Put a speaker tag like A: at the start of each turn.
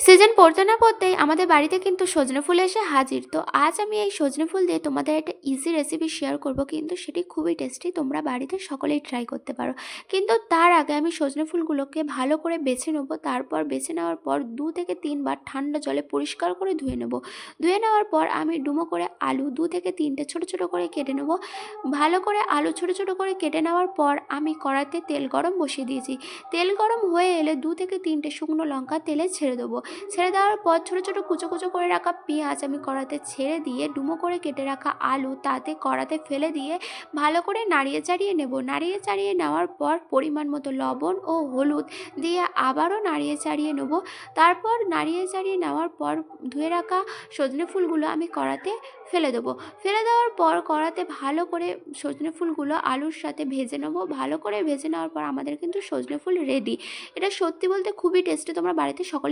A: Season পড়তে না পড়তেই আমাদের বাড়িতে কিন্তু সজনে ফুল এসে হাজির। তো আজ আমি এই সজনে ফুল দিয়ে তোমাদের একটা ইজি রেসিপি শেয়ার করব, কিন্তু সেটি খুবই টেস্টি, তোমরা বাড়িতে সকলেই ট্রাই করতে পারো। কিন্তু তার আগে আমি সজনে ফুলগুলোকে ভালো করে বেছে নেব। তারপর বেছে নেওয়ার পর 2 থেকে 3 বার ঠান্ডা জলে পরিষ্কার করে ধুয়ে নেব। ধুয়ে নেওয়ার পর আমি ডুমো করে আলু 2 থেকে 3টে ছোটো ছোটো করে কেটে নেব। ভালো করে আলু ছোটো ছোটো করে কেটে নেওয়ার পর আমি কড়াইতে তেল গরম বসিয়ে দিয়েছি। তেল গরম হয়ে এলে 2 থেকে 3টে শুকনো লঙ্কা তেলে ছেড়ে দেবো। ছেড়ে দেওয়ার পর ছোটো ছোটো কুচো কুচো করে রাখা পেঁয়াজ আমি কড়াতে ছেড়ে দিয়ে ডুমো করে কেটে রাখা আলু তাতে কড়াতে ফেলে দিয়ে ভালো করে নাড়িয়ে চাড়িয়ে নেব। নাড়িয়ে চাড়িয়ে নেওয়ার পর পরিমাণ মতো লবণ ও হলুদ দিয়ে আবারও নাড়িয়ে চাড়িয়ে নেব। তারপর নাড়িয়ে চাড়িয়ে নেওয়ার পর ধুয়ে রাখা সজনে ফুলগুলো আমি কড়াতে ফেলে দেবো। ফেলে দেওয়ার পর কড়াতে ভালো করে সজনে ফুলগুলো আলুর সাথে ভেজে নেব। ভালো করে ভেজে নেওয়ার পর আমাদের কিন্তু সজনে ফুল রেডি। এটা সত্যি বলতে খুবই টেস্টি, তোমরা বাড়িতে সকলেই